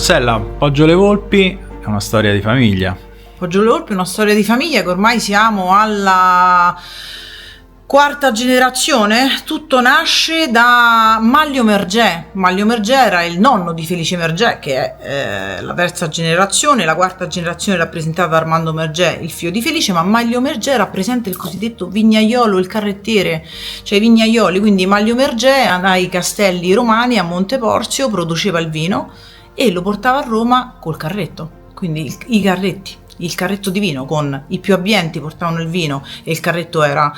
Rossella, Poggio le Volpi è una storia di famiglia. Poggio le Volpi è una storia di famiglia che ormai siamo alla quarta generazione. Tutto nasce da Manlio Mergè. Manlio Mergè era il nonno di Felice Mergè, che è la terza generazione. La quarta generazione rappresentata da Armando Mergè, il figlio di Felice, ma Manlio Mergè rappresenta il cosiddetto vignaiolo, il carrettiere, cioè i vignaioli. Quindi Manlio Mergè ai Castelli Romani a Monteporzio produceva il vino e lo portava a Roma col carretto, quindi i carretti. Il carretto di vino con i più abbienti portavano il vino e il carretto era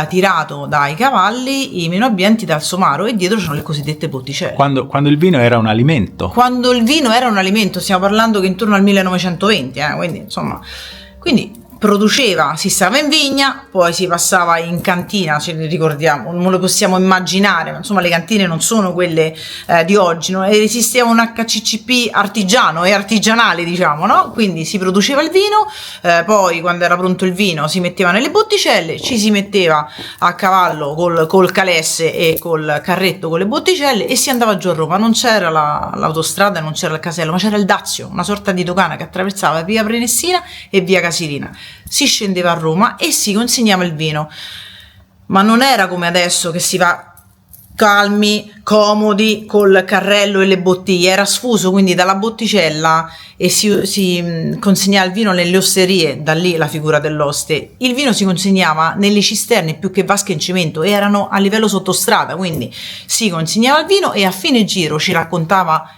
tirato dai cavalli, i meno abbienti dal somaro, e dietro c'erano le cosiddette botticelle. Quando il vino era un alimento. Quando il vino era un alimento, stiamo parlando che intorno al 1920, quindi insomma, quindi produceva, si stava in vigna, poi si passava in cantina, ce ne ricordiamo, non lo possiamo immaginare, ma insomma le cantine non sono quelle di oggi, no? Esisteva un HCCP artigiano e artigianale, diciamo, no? Quindi si produceva il vino, poi quando era pronto il vino si metteva nelle botticelle, ci si metteva a cavallo col calesse e col carretto con le botticelle e si andava giù a Roma. Non c'era l'autostrada, non c'era il casello, ma c'era il Dazio, una sorta di dogana che attraversava via Prenestina e via Casilina. Si scendeva a Roma e si consegnava il vino, ma non era come adesso che si va calmi, comodi col carrello e le bottiglie, era sfuso, quindi dalla botticella, e si consegnava il vino nelle osterie, da lì la figura dell'oste. Il vino si consegnava nelle cisterne più che vasche in cemento, erano a livello sottostrada, quindi si consegnava il vino e a fine giro ci raccontava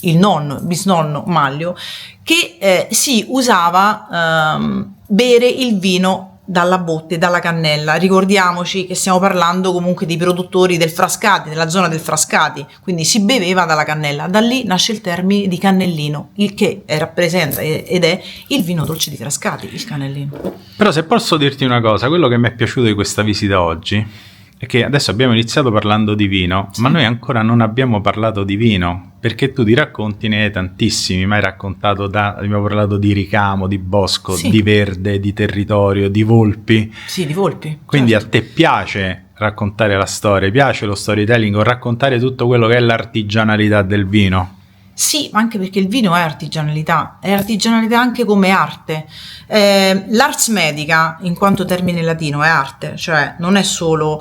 il bisnonno Manlio che si usava bere il vino dalla botte, dalla cannella. Ricordiamoci che stiamo parlando comunque di produttori del Frascati, della zona del Frascati, quindi si beveva dalla cannella. Da lì nasce il termine di cannellino, il che rappresenta ed è il vino dolce di Frascati, il cannellino. Però se posso dirti una cosa, quello che mi è piaciuto di questa visita oggi è che adesso abbiamo iniziato parlando di vino, sì, ma noi ancora non abbiamo parlato di vino, perché tu di racconti ne hai tantissimi, ma hai raccontato abbiamo parlato di ricamo, di bosco, sì, di verde, di territorio, di volpi. Sì, di volpi. Quindi certo. A te piace raccontare la storia, piace lo storytelling o raccontare tutto quello che è l'artigianalità del vino? Sì, ma anche perché il vino è artigianalità anche come arte. L'ars medica, in quanto termine latino, è arte, cioè non è solo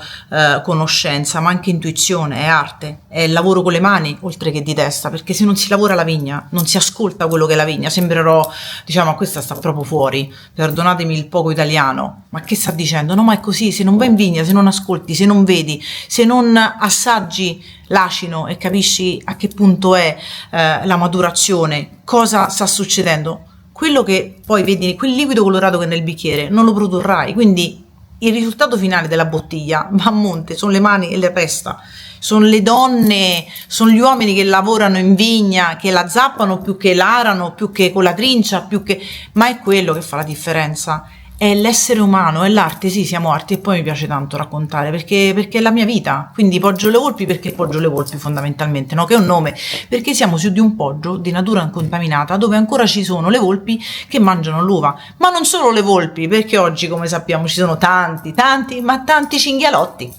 conoscenza, ma anche intuizione, è arte, è lavoro con le mani oltre che di testa, perché se non si lavora la vigna, non si ascolta quello che è la vigna. Sembrerò, diciamo, questa sta proprio fuori, perdonatemi il poco italiano, ma che sta dicendo? No, ma è così, se non vai in vigna, se non ascolti, se non vedi, se non assaggi l'acino e capisci a che punto è la maturazione, cosa sta succedendo, quello che poi vedi, quel liquido colorato che è nel bicchiere, non lo produrrai. Quindi il risultato finale della bottiglia va a monte, sono le mani e la testa, sono le donne, sono gli uomini che lavorano in vigna, che la zappano più che l'arano, più che con la trincia, ma è quello che fa la differenza. È l'essere umano, è l'arte. Sì, siamo arti, e poi mi piace tanto raccontare perché è la mia vita. Quindi Poggio le Volpi, perché Poggio le Volpi fondamentalmente, no? Che è un nome, perché siamo su di un poggio di natura incontaminata dove ancora ci sono le volpi che mangiano l'uva, ma non solo le volpi, perché oggi, come sappiamo, ci sono tanti cinghialotti.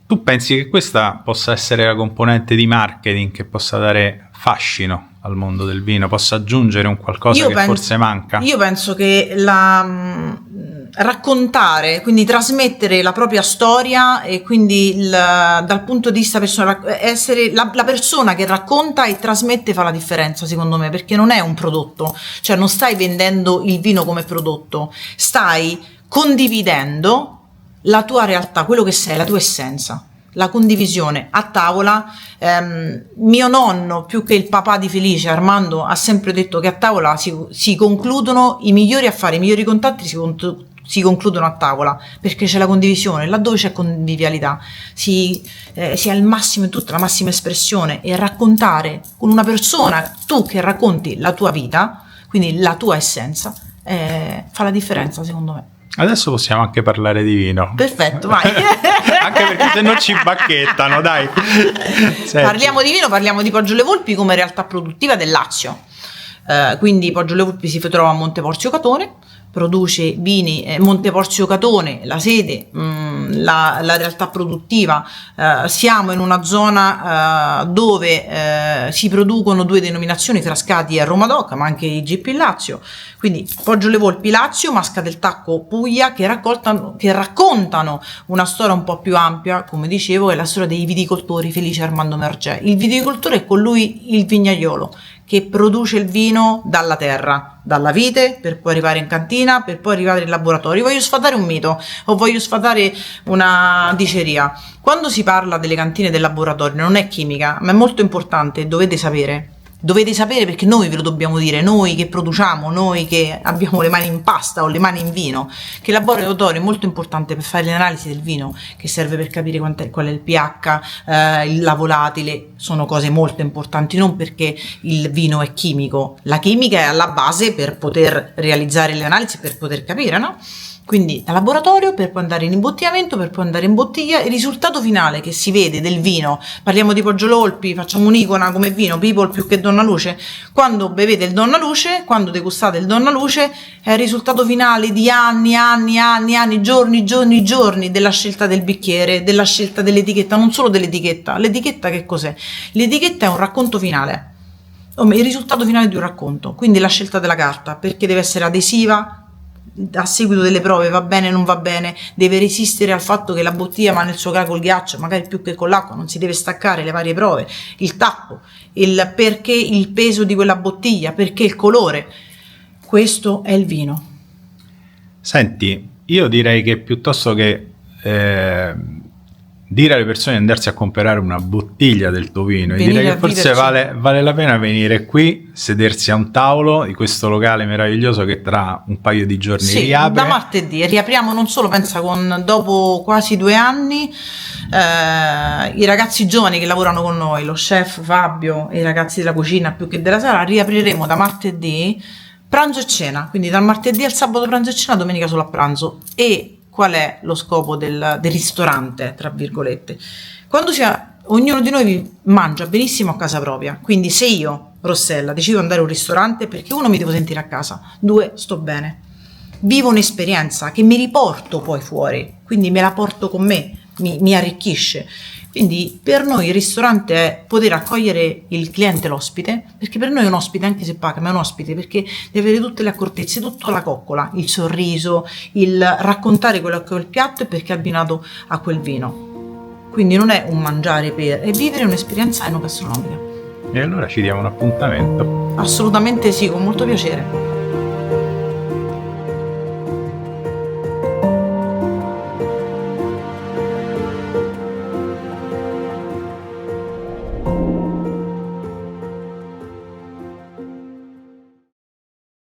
Tu pensi che questa possa essere la componente di marketing che possa dare fascino al mondo del vino, possa aggiungere un qualcosa forse manca? Io penso che raccontare, quindi trasmettere la propria storia, e quindi dal punto di vista personale, essere la persona che racconta e trasmette fa la differenza, secondo me, perché non è un prodotto, cioè non stai vendendo il vino come prodotto, stai condividendo la tua realtà, quello che sei, la tua essenza. La condivisione a tavola. Mio nonno, più che il papà di Felice, Armando, ha sempre detto che a tavola si concludono i migliori affari, i migliori contatti si concludono a tavola, perché c'è la condivisione. Laddove c'è convivialità si ha il massimo in tutta, la massima espressione, e raccontare con una persona, tu che racconti la tua vita, quindi la tua essenza, fa la differenza, secondo me. Adesso possiamo anche parlare di vino. Perfetto, vai. Anche perché se no ci bacchettano, dai. Parliamo di vino, parliamo di Poggio le Volpi come realtà produttiva del Lazio. Quindi Poggio le Volpi si trova a Monteporzio Catone, produce vini, Monteporzio Catone, la sede, la realtà produttiva. Siamo in una zona dove si producono 2 denominazioni, Frascati e Roma Doc, ma anche IGP Lazio, quindi Poggio le Volpi Lazio, Masca del Tacco Puglia, che raccontano una storia un po' più ampia, come dicevo, è la storia dei viticoltori Felice Armando Mergè. Il viticoltore è con lui il vignaiolo, che produce il vino dalla terra, dalla vite, per poi arrivare in cantina, per poi arrivare in laboratorio. Voglio sfatare un mito o voglio sfatare una diceria. Quando si parla delle cantine del laboratorio non è chimica, ma è molto importante, dovete sapere perché noi ve lo dobbiamo dire, noi che produciamo, noi che abbiamo le mani in pasta o le mani in vino, che il laboratorio è molto importante per fare le analisi del vino, che serve per capire qual è il pH, la volatile, sono cose molto importanti, non perché il vino è chimico, la chimica è alla base per poter realizzare le analisi, per poter capire, no? Quindi dal laboratorio per poi andare in imbottigliamento, per poi andare in bottiglia. Il risultato finale che si vede del vino, parliamo di Poggio le Volpi, facciamo un'icona come vino, people più che Donna Luce, quando bevete il Donna Luce, quando degustate il Donna Luce, è il risultato finale di anni, giorni della scelta del bicchiere, della scelta dell'etichetta, non solo dell'etichetta. L'etichetta che cos'è? L'etichetta è un racconto finale, il risultato finale di un racconto, quindi la scelta della carta, perché deve essere adesiva, a seguito delle prove va bene, non va bene, deve resistere al fatto che la bottiglia va nel suo caso col ghiaccio, magari più che con l'acqua, non si deve staccare, le varie prove, il tappo, perché il peso di quella bottiglia, perché il colore. Questo è il vino. Senti, io direi che piuttosto che dire alle persone di andarsi a comprare una bottiglia del tuo vino, direi che forse vale la pena venire qui, sedersi a un tavolo di questo locale meraviglioso che tra un paio di giorni riapre. Da martedì riapriamo, non solo, pensa, dopo quasi 2 anni i ragazzi giovani che lavorano con noi, lo chef Fabio e i ragazzi della cucina più che della sala, riapriremo da martedì pranzo e cena, quindi dal martedì al sabato pranzo e cena, domenica solo a pranzo. E qual è lo scopo del ristorante, tra virgolette? Quando ognuno di noi mangia benissimo a casa propria, quindi se io, Rossella, decido di andare a un ristorante, perché 1 mi devo sentire a casa, 2 sto bene, vivo un'esperienza che mi riporto poi fuori, quindi me la porto con me, mi arricchisce. Quindi per noi il ristorante è poter accogliere il cliente, l'ospite, perché per noi è un ospite, anche se paga, ma è un ospite perché deve avere tutte le accortezze, tutta la coccola, il sorriso, il raccontare quello che è il piatto e perché è abbinato a quel vino. Quindi non è un mangiare è vivere un'esperienza enogastronomica. E allora ci diamo un appuntamento. Assolutamente sì, con molto piacere.